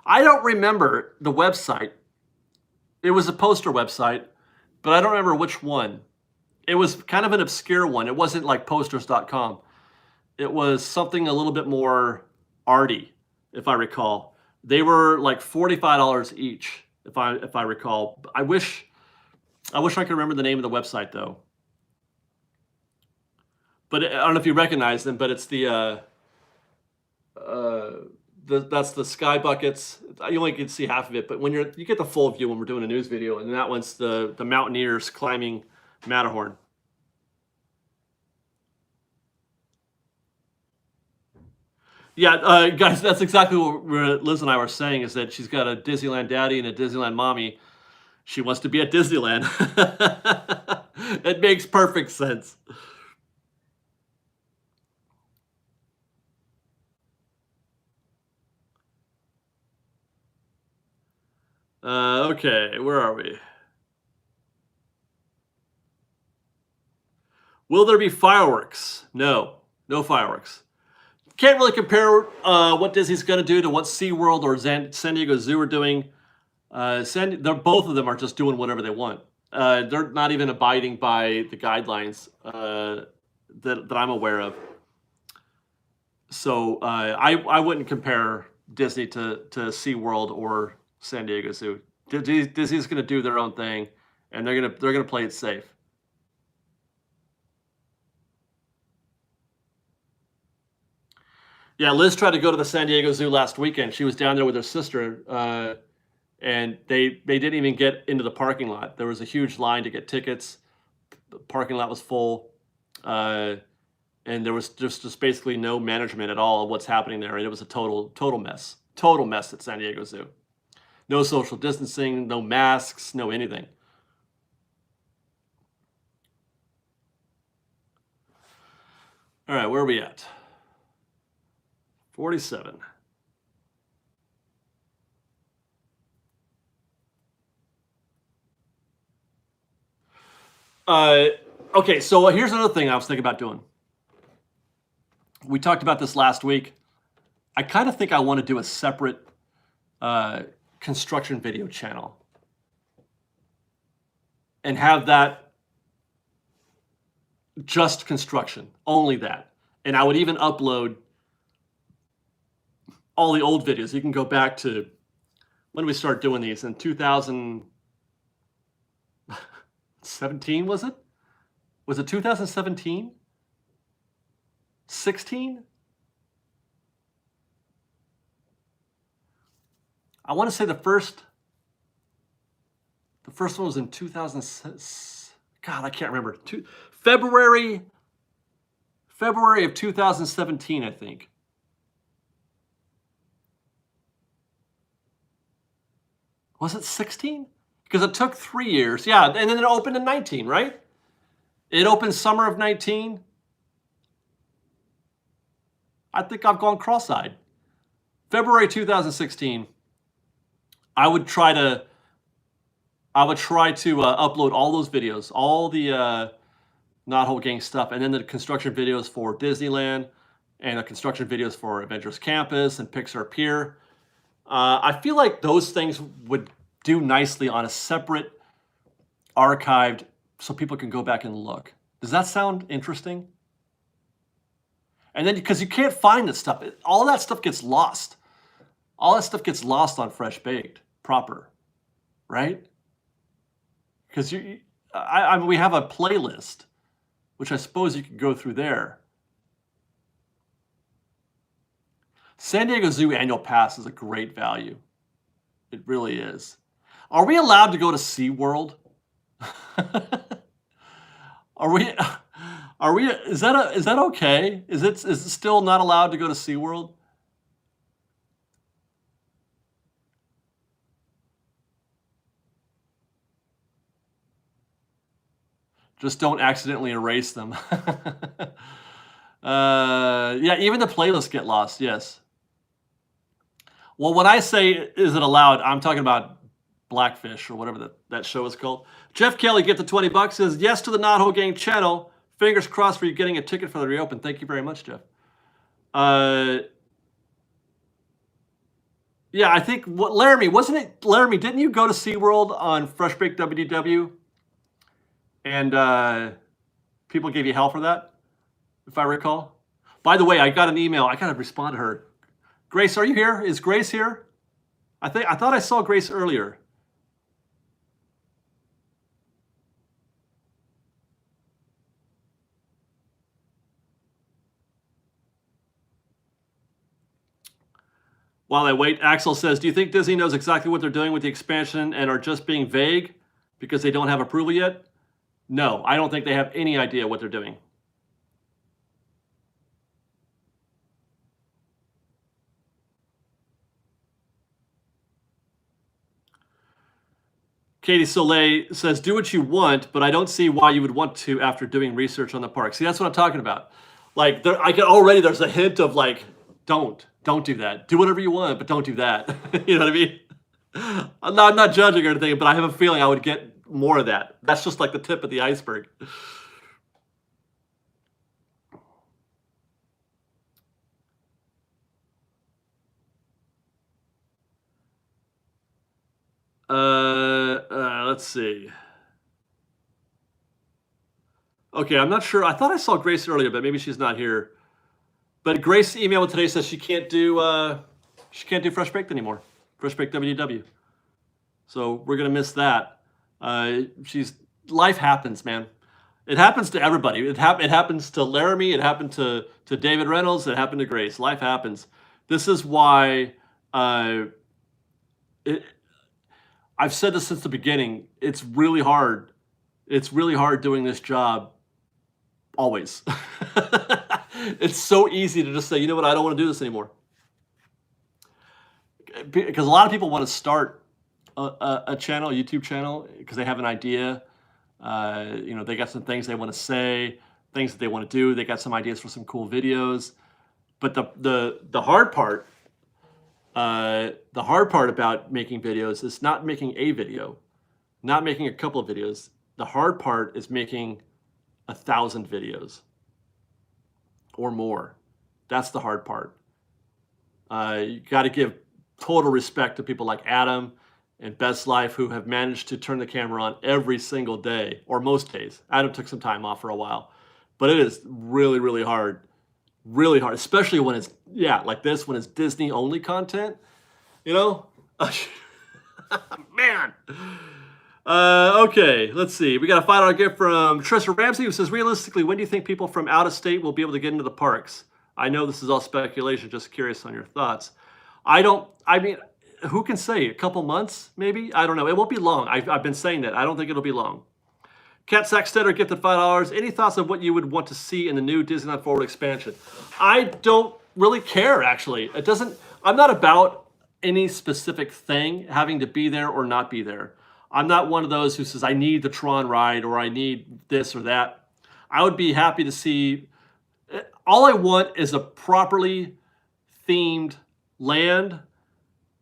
I don't remember the website. It was a poster website, but I don't remember which one. It was kind of an obscure one. It wasn't like posters.com. It was something a little bit more arty, if I recall. They were like $45 each, if I recall. I wish I could remember the name of the website though. But I don't know if you recognize them, but it's that's the sky buckets. You only can see half of it, but when you get the full view when we're doing a news video, and that one's the mountaineers climbing Matterhorn. Yeah, guys, that's exactly what Liz and I were saying, is that she's got a Disneyland daddy and a Disneyland mommy. She wants to be at Disneyland. It makes perfect sense. Okay, where are we? Will there be fireworks? No, no fireworks. Can't really compare what Disney's going to do to what SeaWorld or San Diego Zoo are doing. Both of them are just doing whatever they want. They're not even abiding by the guidelines that I'm aware of. So I wouldn't compare Disney to SeaWorld or San Diego Zoo. Disney's going to do their own thing, and they're gonna play it safe. Yeah, Liz tried to go to the San Diego Zoo last weekend. She was down there with her sister, and they didn't even get into the parking lot. There was a huge line to get tickets. The parking lot was full, and there was just basically no management at all of what's happening there, and it was a total mess. Total mess at San Diego Zoo. No social distancing, no masks, no anything. All right, where are we at? 47. Okay, so here's another thing I was thinking about doing. We talked about this last week. I kind of think I want to do a separate construction video channel and have that just construction, only that. And I would even upload all the old videos. You can go back to when we started doing these in 2017, was it? Was it 2017? 16? I want to say the first one was in 2006. God, I can't remember. February of 2017, I think. Was it 16? Because it took 3 years. Yeah, and then it opened in 19, right? It opened summer of 19. I think I've gone cross-eyed. February 2016. I would try to upload all those videos, all the Not Whole Gang stuff, and then the construction videos for Disneyland and the construction videos for Avengers Campus and Pixar Pier. I feel like those things would do nicely on a separate archived so people can go back and look. Does that sound interesting? And then, because you can't find this stuff, all that stuff gets lost. All that stuff gets lost on Fresh Baked proper, right? Because we have a playlist, which I suppose you could go through there. San Diego Zoo annual pass is a great value. It really is. Are we allowed to go to SeaWorld? Is that okay? Is it still not allowed to go to SeaWorld? Just don't accidentally erase them. Yeah, even the playlists get lost, yes. Well, when I say, is it allowed, I'm talking about Blackfish or whatever that show is called. Jeff Kelly, get the $20, says, yes to the Not Whole Gang channel. Fingers crossed for you getting a ticket for the reopen. Thank you very much, Jeff. Yeah, I think what Laramie, wasn't it Laramie, didn't you go to SeaWorld on Fresh Baked WDW and people gave you hell for that, if I recall? By the way, I got an email. I gotta respond to her. Grace, are you here? Is Grace here? I thought I saw Grace earlier. While I wait, Axel says, do you think Disney knows exactly what they're doing with the expansion and are just being vague because they don't have approval yet? No, I don't think they have any idea what they're doing. Katie Soleil says, do what you want, but I don't see why you would want to after doing research on the park. See, that's what I'm talking about. Like, I can already, there's a hint of like, don't do that. Do whatever you want, but don't do that. You know what I mean? I'm not judging or anything, but I have a feeling I would get more of that. That's just like the tip of the iceberg. Let's see. Okay, I'm not sure. I thought I saw Grace earlier, but maybe she's not here. But Grace emailed today says she can't do Fresh Baked anymore. Fresh Baked WDW. So we're gonna miss that. Life happens, man. It happens to everybody. It happens to Laramie. It happened to David Reynolds. It happened to Grace. Life happens. This is why I've said this since the beginning. It's really hard. It's really hard doing this job always. It's so easy to just say, you know what, I don't want to do this anymore. Because a lot of people want to start a channel, a YouTube channel, because they have an idea. They got some things they want to say, things that they want to do. They got some ideas for some cool videos. But the hard part, about making videos is not making a video, not making a couple of videos. The hard part is making 1,000 videos or more. That's the hard part. You got to give total respect to people like Adam and Best Life who have managed to turn the camera on every single day or most days. Adam took some time off for a while, but it is really, really hard. Really hard, especially when it's, like this, when it's Disney only content, Man. Okay, let's see. We got a $5 gift from Trisha Ramsey who says, realistically, when do you think people from out of state will be able to get into the parks? I know this is all speculation, just curious on your thoughts. Who can say? A couple months, maybe? I don't know. It won't be long. I've been saying that. I don't think it'll be long. Kat Sackstetter gifted $5. Any thoughts of what you would want to see in the new Disneyland Forward expansion? I don't really care, actually. I'm not about any specific thing having to be there or not be there. I'm not one of those who says, I need the Tron ride or I need this or that. I would be happy to see, all I want is a properly themed land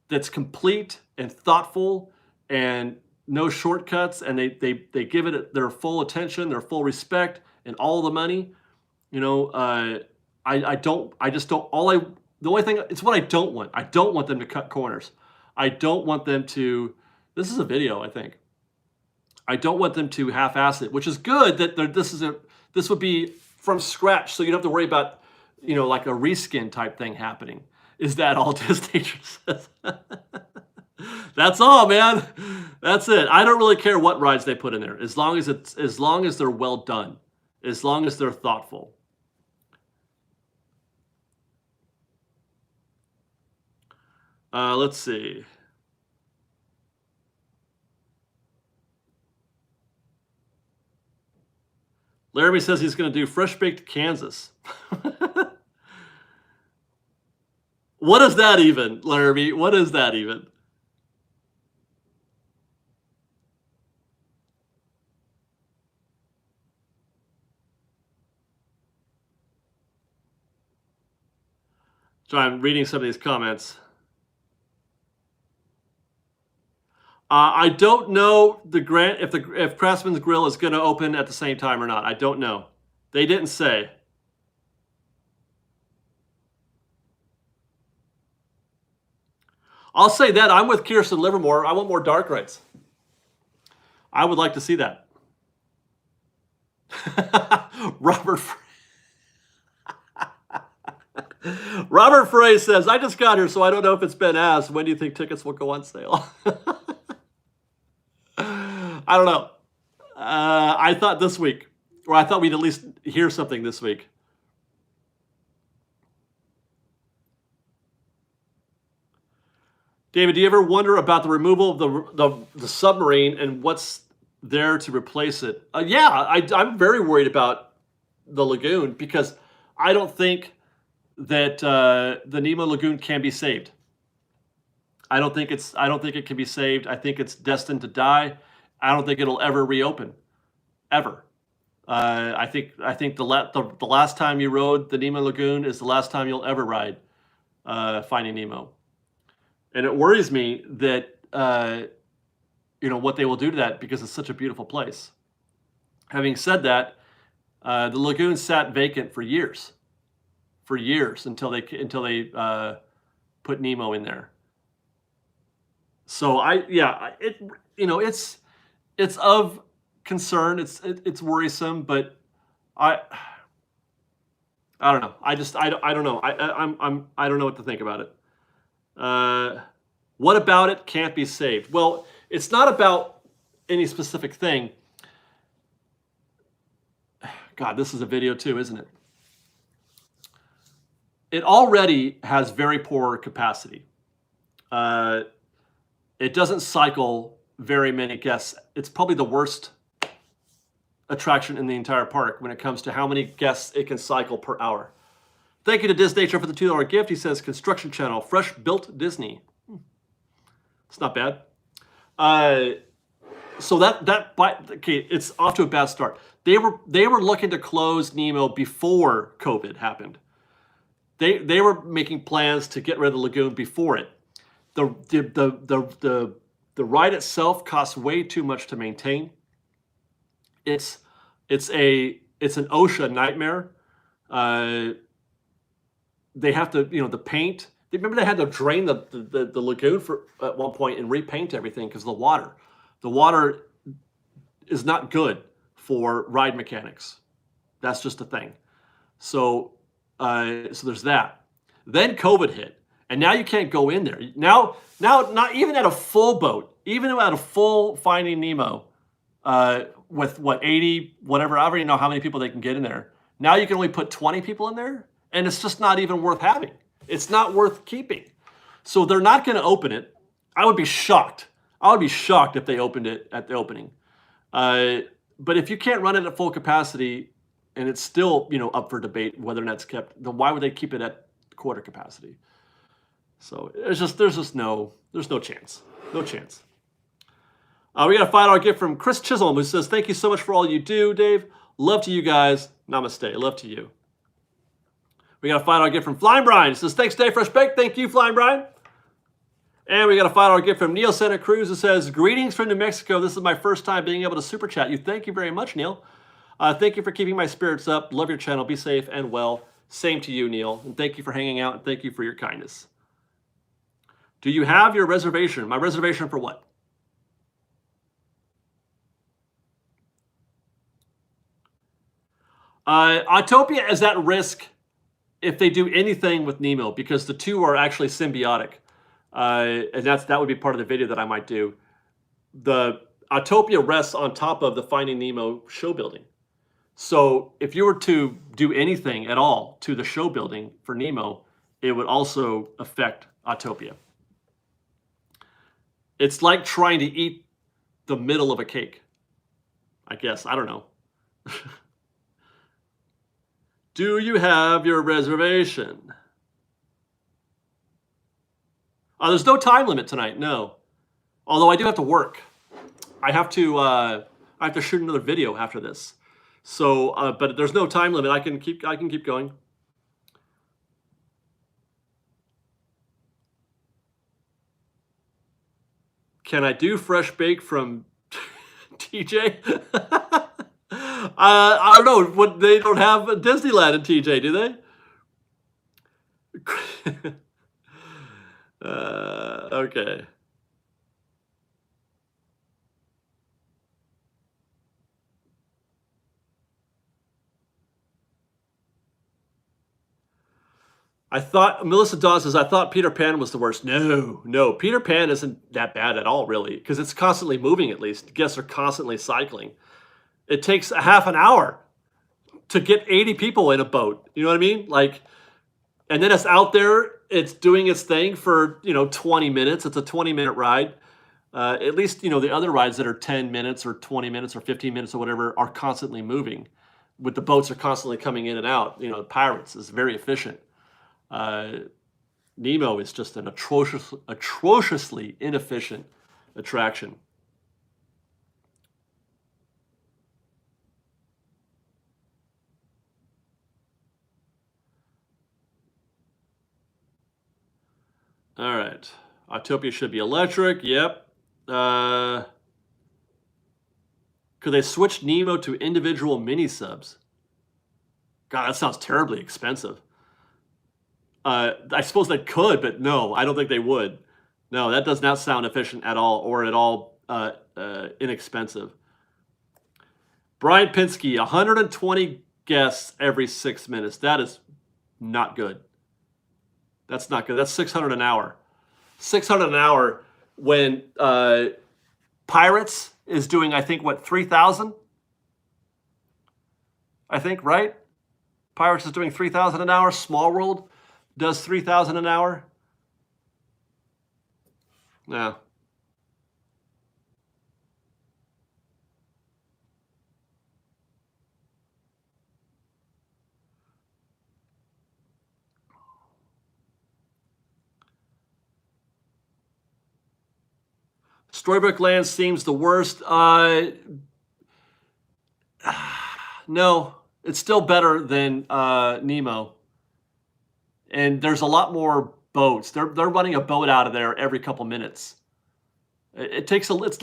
that's complete and thoughtful and no shortcuts, and they give it their full attention, their full respect, and all the money. The only thing, it's what I don't want. I don't want them to cut corners. I don't want them to, this is a video, I think. I don't want them to half-ass it, which is good that this would be from scratch, so you don't have to worry about, like a reskin type thing happening. Is that all Disney says? That's all, man. That's it. I don't really care what rides they put in there, as long as they're well done, as long as they're thoughtful. Let's see. Laramie says he's going to do Fresh Baked Kansas. What is that even, Laramie? What is that even? So I'm reading some of these comments. I don't know if Craftsman's Grill is going to open at the same time or not. I don't know. They didn't say. I'll say that I'm with Kirsten Livermore. I want more dark rides. I would like to see that. Robert Frey says, I just got here, so I don't know if it's been asked. When do you think tickets will go on sale? I don't know. I thought this week, or I thought we'd at least hear something this week. David, do you ever wonder about the removal of the submarine and what's there to replace it? Yeah, I'm very worried about the lagoon because I don't think that the Nemo Lagoon can be saved. I don't think it can be saved. I think it's destined to die. I don't think it'll ever reopen, ever. I think the last time you rode the Nemo Lagoon is the last time you'll ever ride Finding Nemo, and it worries me that what they will do to that because it's such a beautiful place. Having said that, the lagoon sat vacant for years until they put Nemo in there. So it's of concern. It's worrisome, but I don't know. I don't know. I don't know what to think about it. What about it can't be saved? Well, it's not about any specific thing. God, this is a video too, isn't it? It already has very poor capacity. It doesn't cycle very many guests. It's probably the worst attraction in the entire park when it comes to how many guests it can cycle per hour. Thank you to Disnature for the $2 gift. He says, Construction Channel, fresh built Disney. It's not bad. So it's off to a bad start. They were looking to close Nemo before COVID happened. They were making plans to get rid of the lagoon before it. The ride itself costs way too much to maintain. It's an OSHA nightmare. They have to, the paint. Remember they had to drain the lagoon at one point and repaint everything because of the water. The water is not good for ride mechanics. That's just a thing. So there's that. Then COVID hit, and now you can't go in there. Now, not even at a full boat, even at a full Finding Nemo, with 80, whatever, I already know how many people they can get in there. Now you can only put 20 people in there, and it's just not even worth having. It's not worth keeping. So they're not going to open it. I would be shocked. I would be shocked if they opened it at the opening. But if you can't run it at full capacity, and it's still, up for debate whether or not it's kept, then why would they keep it at quarter capacity? So there's no chance. No chance. We got a $5 gift from Chris Chisholm who says, thank you so much for all you do, Dave. Love to you guys. Namaste. Love to you. We got a $5 gift from Flying Brian. He says, thanks, Dave Fresh Baked. Thank you, Flying Brian. And we got a $5 gift from Neil Santa Cruz who says, greetings from New Mexico. This is my first time being able to super chat you. Thank you very much, Neil. Thank you for keeping my spirits up. Love your channel. Be safe and well. Same to you, Neil. And thank you for hanging out, and thank you for your kindness. Do you have your reservation? My reservation for what? Autopia is at risk if they do anything with Nemo because the two are actually symbiotic. And that would be part of the video that I might do. The Autopia rests on top of the Finding Nemo show building. So if you were to do anything at all to the show building for Nemo, it would also affect Autopia. It's like trying to eat the middle of a cake, I guess. I don't know. Do you have your reservation? There's no time limit tonight, no. Although I do have to work. I have to shoot another video after this. So, but there's no time limit. I can keep going. Can I do fresh bake from TJ? I don't know. What, they don't have Disneyland in TJ, do they? Okay. Melissa Dawn says, I thought Peter Pan was the worst. No, no, Peter Pan isn't that bad at all, really, because it's constantly moving, at least. Guests are constantly cycling. It takes a half an hour to get 80 people in a boat. You know what I mean? Like, and then it's out there, it's doing its thing for, 20 minutes. It's a 20-minute ride. At least, the other rides that are 10 minutes or 20 minutes or 15 minutes or whatever are constantly moving. With the boats are constantly coming in and out. Pirates is very efficient. Nemo is just an atrociously inefficient attraction. All right. Autopia should be electric. Yep. Could they switch Nemo to individual mini subs? God, that sounds terribly expensive. I suppose they could, but no, I don't think they would. No, that does not sound efficient at all, or at all inexpensive. Brian Pinsky, 120 guests every 6 minutes. That is not good. That's not good. That's 600 an hour. 600 an hour when Pirates is doing, I think, what, 3,000? I think, right? Pirates is doing 3,000 an hour. Small World does 3,000 an hour. Yeah. Storybook Land seems the worst. No, it's still better than Nemo. And there's a lot more boats. They're running a boat out of there every couple minutes. It takes it's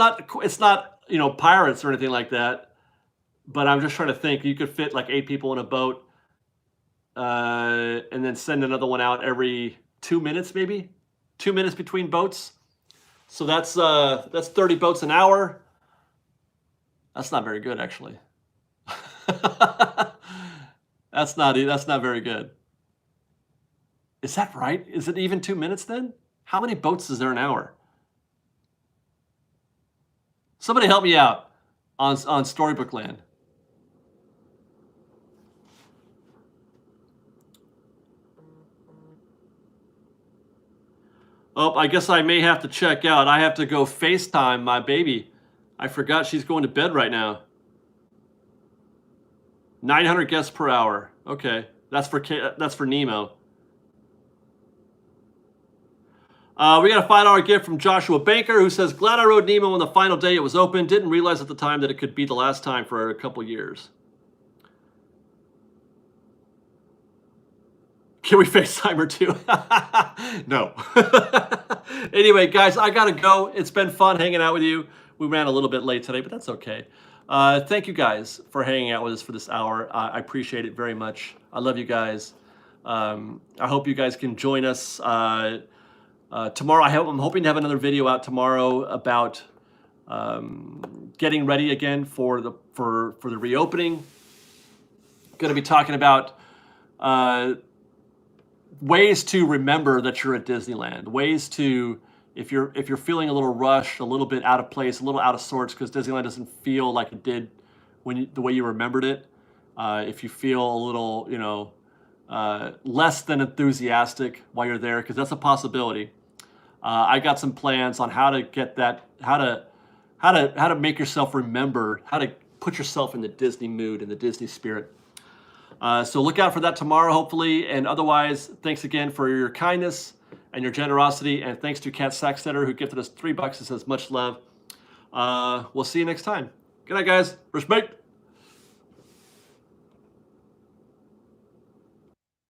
not pirates or anything like that. But I'm just trying to think. You could fit like 8 people in a boat, and then send another one out every 2 minutes, maybe 2 minutes between boats. So that's 30 boats an hour. That's not very good, actually. That's not very good. Is that right? Is it even 2 minutes then? How many boats is there an hour? Somebody help me out on Storybook Land. Oh, I guess I may have to check out. I have to go FaceTime my baby. I forgot she's going to bed right now. 900 guests per hour. Okay, that's for Nemo. We got a $5 gift from Joshua Banker, who says, glad I rode Nemo on the final day it was open. Didn't realize at the time that it could be the last time for a couple years. Can we FaceTime her too? No. Anyway, guys, I got to go. It's been fun hanging out with you. We ran a little bit late today, but that's okay. Thank you guys for hanging out with us for this hour. I appreciate it very much. I love you guys. I hope you guys can join us tomorrow. I'm hoping to have another video out tomorrow about getting ready again for the reopening. Going to be talking about ways to remember that you're at Disneyland. Ways to, if you're feeling a little rushed, a little bit out of place, a little out of sorts because Disneyland doesn't feel like it did the way you remembered it. If you feel a little, less than enthusiastic while you're there, because that's a possibility. I got some plans on how to get that, how to make yourself remember, how to put yourself in the Disney mood, in the Disney spirit. So look out for that tomorrow, hopefully. And otherwise, thanks again for your kindness and your generosity. And thanks to Kat Sackstetter, who gifted us $3 and says much love. We'll see you next time. Good night, guys. Fresh baked.